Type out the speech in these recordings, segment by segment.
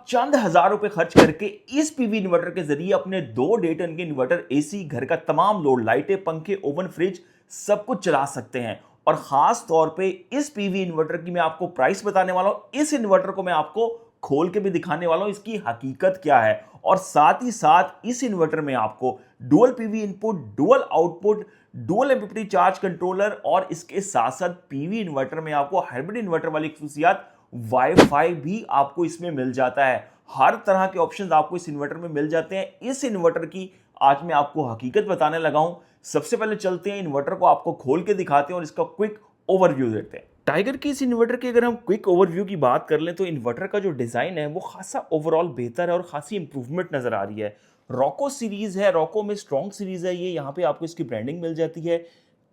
चंद हजार रुपए खर्च करके इस पीवी इन्वर्टर के जरिए अपने 2 टन के इन्वर्टर एसी, घर का तमाम लोड, लाइटें, पंखे, ओवन, फ्रिज सब कुछ चला सकते हैं। और खास तौर पे इस पीवी इन्वर्टर की मैं आपको प्राइस बताने वाला हूं। इस इन्वर्टर को मैं आपको खोल के भी दिखाने वाला हूं, इसकी हकीकत क्या है। और साथ ही साथ इस इन्वर्टर में आपको dual PV input, dual output, dual MPPT charge controller और इसके साथ साथ पीवी इन्वर्टर में आपको हाइब्रिड इन्वर्टर वाली खुसूसियात वाईफाई भी आपको इसमें मिल जाता है। हर तरह के ऑप्शंस आपको इस इन्वर्टर में मिल जाते हैं। इस इन्वर्टर की आज मैं आपको हकीकत बताने लगा हूं। सबसे पहले चलते हैं इन्वर्टर को आपको खोल के दिखाते हैं और इसका क्विक ओवरव्यू देते हैं। टाइगर की इस इन्वर्टर की अगर हम क्विक ओवरव्यू की बात कर लें तो इन्वर्टर का जो डिजाइन है वो खासा ओवरऑल बेहतर है और खासी इंप्रूवमेंट नजर आ रही है। रॉको सीरीज है, रॉको में स्ट्रॉन्ग सीरीज है ये, यहाँ पे आपको इसकी ब्रांडिंग मिल जाती है।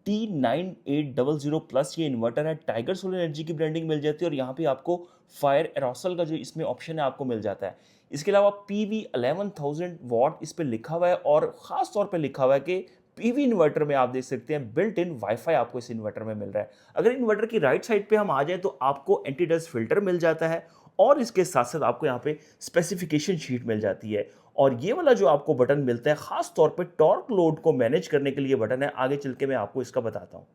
T9800 प्लस ये इन्वर्टर है, टाइगर सोलर एनर्जी की ब्रांडिंग मिल जाती है और यहाँ पे आपको फायर एरोसल का जो इसमें ऑप्शन है आपको मिल जाता है। इसके अलावा PV 11000 वॉट इस पे लिखा हुआ है और खास तौर पे लिखा हुआ है कि पीवी इन्वर्टर में आप देख सकते हैं बिल्ट इन वाईफाई आपको इस इन्वर्टर में मिल रहा है। अगर इन्वर्टर की राइट साइड पे हम आ जाए तो आपको एंटी डस्ट फिल्टर मिल जाता है और इसके साथ साथ आपको यहाँ पे स्पेसिफिकेशन शीट मिल जाती है। और ये वाला जो आपको बटन मिलता है खास तौर पे टॉर्क लोड को मैनेज करने के लिए बटन है। आगे चल के मैं आपको इसका बताता हूँ।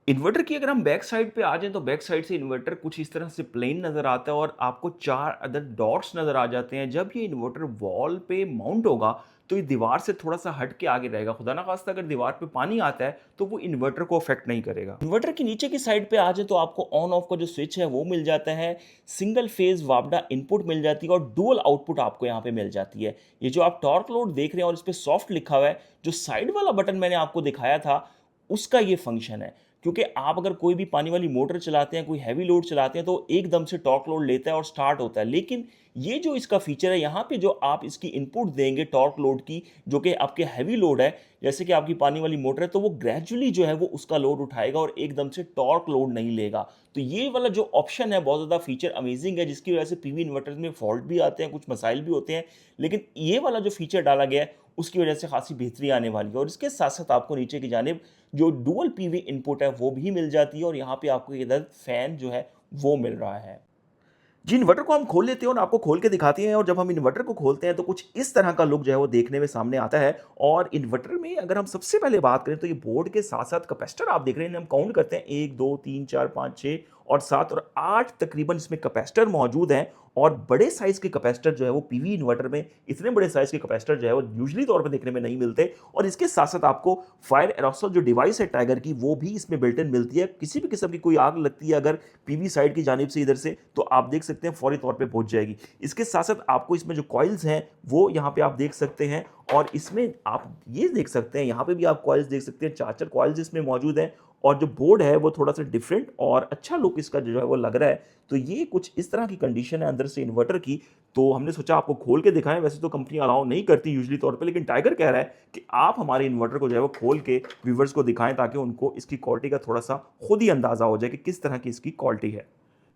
इन्वर्टर की अगर हम बैक साइड पे आ जाएं तो बैक साइड से इन्वर्टर कुछ इस तरह से प्लेन नजर आता है और आपको 4 अदर डॉट्स नजर आ जाते हैं। जब ये इन्वर्टर वॉल पे माउंट होगा तो ये दीवार से थोड़ा सा हट के आगे रहेगा। खुदा ना खास्ता अगर दीवार पे पानी आता है तो वो इन्वर्टर को अफेक्ट नहीं करेगा। इन्वर्टर की नीचे की साइड पे आ जाए तो आपको ऑन ऑफ का जो स्विच है वो मिल जाता है। सिंगल फेज वापडा इनपुट मिल जाती है और डुअल आउटपुट आपको यहाँ पे मिल जाती है। ये जो आप टॉर्क लोड देख रहे हैं और इस पे सॉफ्ट लिखा हुआ है, जो साइड वाला बटन मैंने आपको दिखाया था उसका ये फंक्शन है। क्योंकि आप अगर कोई भी पानी वाली मोटर चलाते हैं, कोई हैवी लोड चलाते हैं तो एकदम से टॉर्क लोड लेता है और स्टार्ट होता है। लेकिन ये जो इसका फीचर है, यहाँ पे जो आप इसकी इनपुट देंगे टॉर्क लोड की, जो कि आपके हैवी लोड है, जैसे कि आपकी पानी वाली मोटर है, तो वो ग्रेजुअली जो है वो उसका लोड उठाएगा और एकदम से टॉर्क लोड नहीं लेगा। तो ये वाला जो ऑप्शन है बहुत ज़्यादा फीचर अमेजिंग है, जिसकी वजह से पीवी इन्वर्टर में फॉल्ट भी आते हैं, कुछ मसाइल भी होते हैं। लेकिन ये वाला जो फीचर डाला गया है उसकी वजह से खासी बेहतरी आने वाली है। और इसके साथ साथ आपको नीचे की जानिब जो डुअल पीवी इनपुट है वो भी मिल जाती है और यहाँ पे आपको इधर फैन जो है वो मिल रहा है। जी, इन्वर्टर को हम खोल लेते हैं और आपको खोल के दिखाते हैं। और जब हम इन्वर्टर को खोलते हैं तो कुछ इस तरह का लुक जो है वो देखने में सामने आता है। और इन्वर्टर में अगर हम सबसे पहले बात करें तो ये बोर्ड के साथ साथ कैपेसिटर आप देख रहे हैं, हम काउंट करते हैं 1 2 3 4 5 6 और 7 और 8 तकरीबन इसमें कैपेसिटर मौजूद हैं। और बड़े साइज के कैपेसिटर जो है वो पीवी इन्वर्टर में, इतने बड़े साइज के कैपेसिटर जो है वो यूजुअली तौर पे देखने में नहीं मिलते। और इसके साथ साथ आपको फायर एरोसल जो डिवाइस है टाइगर की वो भी इसमें बिल्ट इन मिलती है। किसी भी किस्म की कोई आग लगती है अगर पीवी साइड की जानिब से इधर से, तो आप देख सकते हैं फौरी तौर पे पहुंच जाएगी। इसके साथ साथ आपको इसमें जो कॉइल्स हैं वो यहाँ पे आप देख सकते हैं और इसमें आप ये देख सकते हैं, यहाँ पे भी आप कॉइल्स देख सकते हैं, 4 कॉइल्स इसमें मौजूद हैं। और जो बोर्ड है वो थोड़ा सा डिफरेंट और अच्छा लुक इसका जो है वो लग रहा है। तो ये कुछ इस तरह की कंडीशन है अंदर से इन्वर्टर की। तो हमने सोचा आपको खोल के दिखाएं। वैसे तो कंपनी अलाउ नहीं करती यूजुअली तौर पे, लेकिन टाइगर कह रहा है कि आप हमारे इन्वर्टर को जो है वो खोल के व्यूवर्स को दिखाएं ताकि उनको इसकी क्वालिटी का थोड़ा सा खुद ही अंदाजा हो जाए कि किस तरह की इसकी क्वालिटी है।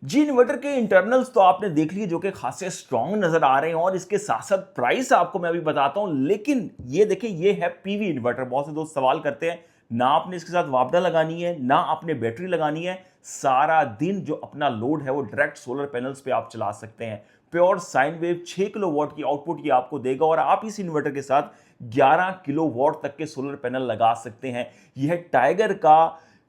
जी, इन्वर्टर के इंटरनल्स तो आपने देख लिए जो कि खासे स्ट्रॉन्ग नजर आ रहे हैं और इसके साथ साथ प्राइस आपको मैं अभी बताता हूं। लेकिन ये देखिए, ये है पीवी इन्वर्टर। बहुत से दोस्त सवाल करते हैं, ना आपने इसके साथ वापडा लगानी है ना आपने बैटरी लगानी है, सारा दिन जो अपना लोड है वो डायरेक्ट सोलर पैनल्स पे आप चला सकते हैं। प्योर साइन वेव 6 किलोवाट की आउटपुट ये आपको देगा और आप इस इन्वर्टर के साथ 11 किलोवाट तक के सोलर पैनल लगा सकते हैं। यह टाइगर का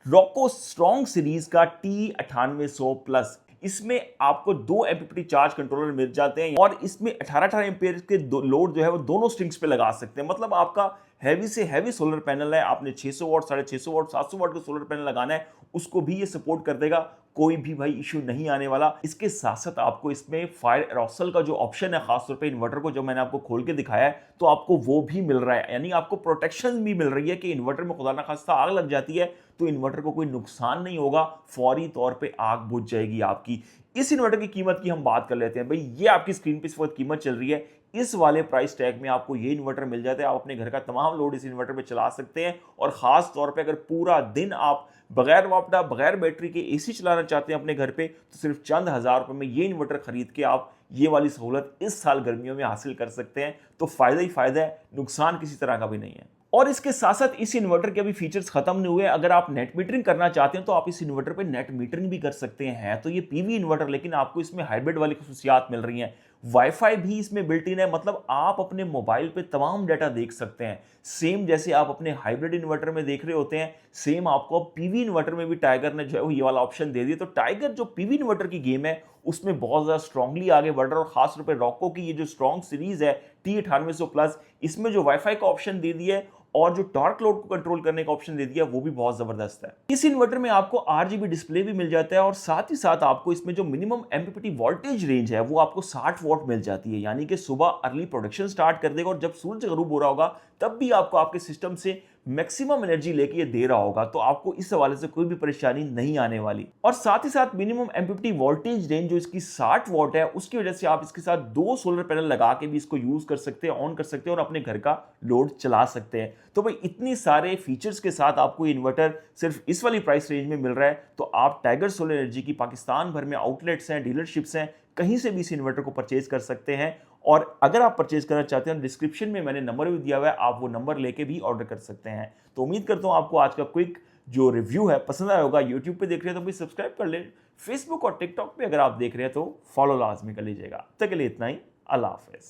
रॉको स्ट्रॉन्ग सीरीज का T9800 प्लस। इसमें आपको 2 एमपीपीटी चार्ज कंट्रोलर मिल जाते हैं और इसमें 18 एम्पीयर के लोड जो है वो दोनों स्ट्रिंग्स पे लगा सकते हैं। मतलब आपका हैवी से हैवी सोलर पैनल है, आपने 600 वाट, 650 वाट, 700 वाट का सोलर पैनल लगाना है, उसको भी ये सपोर्ट कर देगा। कोई भी भाई इश्यू नहीं आने वाला। इसके साथ साथ आपको इसमें फायर एरोसल का जो ऑप्शन है, खासतौर पे इन्वर्टर को जो मैंने आपको खोल के दिखाया है, तो आपको वो भी मिल रहा है। यानी आपको प्रोटेक्शन भी मिल रही है कि इन्वर्टर में खुदा ना खास्ता आग लग जाती है तो इन्वर्टर को कोई नुकसान नहीं होगा, फौरी तौर पे आग बुझ जाएगी आपकी। इस इन्वर्टर की कीमत की हम बात कर लेते हैं। भाई ये आपकी स्क्रीन पे इस वक्त कीमत चल रही है, इस वाले प्राइस टैग में आपको ये इन्वर्टर मिल जाता है। आप अपने घर का तमाम लोड इस इन्वर्टर पे चला सकते हैं। और खास तौर पे अगर पूरा दिन आप बगैर वापडा, बगैर बैटरी के एसी चलाना चाहते हैं अपने घर पे, तो सिर्फ चंद हजार रुपए में ये इन्वर्टर खरीद के आप ये वाली सहूलत इस साल गर्मियों में हासिल कर सकते हैं। तो फायदा ही फायदा है, नुकसान किसी तरह का भी नहीं है। और इसके साथ साथ इस इन्वर्टर के अभी फीचर्स खत्म नहीं हुए। अगर आप नेट मीटरिंग करना चाहते हैं तो आप इस इन्वर्टर पे नेट मीटरिंग भी कर सकते हैं। तो ये पीवी इन्वर्टर, लेकिन आपको इसमें हाइब्रिड वाली खुसूसियात मिल रही हैं। वाईफाई भी इसमें बिल्ट इन है, मतलब आप अपने मोबाइल पे तमाम डाटा देख सकते हैं। सेम जैसे आप अपने हाइब्रिड इन्वर्टर में देख रहे होते हैं, सेम आपको पीवी इन्वर्टर में भी टाइगर ने जो है वो ये वाला ऑप्शन दे दिया। तो टाइगर जो पीवी इन्वर्टर की गेम है उसमें बहुत ज़्यादा स्ट्रांगली आगे बढ़ रहा है, और खास तौर पे रॉको की ये जो स्ट्रॉन्ग सीरीज है T9800 प्लस, इसमें जो वाईफाई का ऑप्शन दे दिया है और जो डार्क लोड को कंट्रोल करने का ऑप्शन दे दिया वो भी बहुत जबरदस्त है। इस इन्वर्टर में आपको आरजीबी डिस्प्ले भी मिल जाता है, और साथ ही साथ आपको इसमें जो मिनिमम एमपीपीटी वोल्टेज रेंज है वो आपको 60 वॉट मिल जाती है, यानी कि सुबह अर्ली प्रोडक्शन स्टार्ट कर देगा और जब सूरज गरूब हो रहा होगा तब भी आपको आपके सिस्टम से मैक्सिमम एनर्जी लेके ये दे रहा होगा। तो आपको इस हवाले से कोई भी परेशानी नहीं आने वाली। और साथ ही साथ मिनिमम एमपीपीटी वोल्टेज रेंज जो इसकी 60 वॉट है, उसकी वजह से आप इसके साथ 2 सोलर पैनल लगा के भी इसको यूज कर सकते हैं, ऑन कर सकते हैं और अपने घर का लोड चला सकते हैं। तो भाई इतनी सारे फीचर्स के साथ आपको इन्वर्टर सिर्फ इस वाली प्राइस रेंज में मिल रहा है। तो आप टाइगर सोलर एनर्जी की पाकिस्तान भर में आउटलेट्स हैं, डीलरशिप्स हैं, कहीं से भी इस इन्वर्टर को परचेज कर सकते हैं। और अगर आप परचेज करना चाहते हैं, डिस्क्रिप्शन में मैंने नंबर भी दिया हुआ है, आप वो नंबर लेके भी ऑर्डर कर सकते हैं। तो उम्मीद करता हूं आपको आज का क्विक जो रिव्यू है पसंद आया होगा। यूट्यूब पे देख रहे हैं तो भी सब्सक्राइब कर ले, फेसबुक और टिकटॉक पे अगर आप देख रहे हैं तो फॉलो लाजमी कर लीजिएगा। तब तक के लिए इतना ही, अल्लाह हाफिज।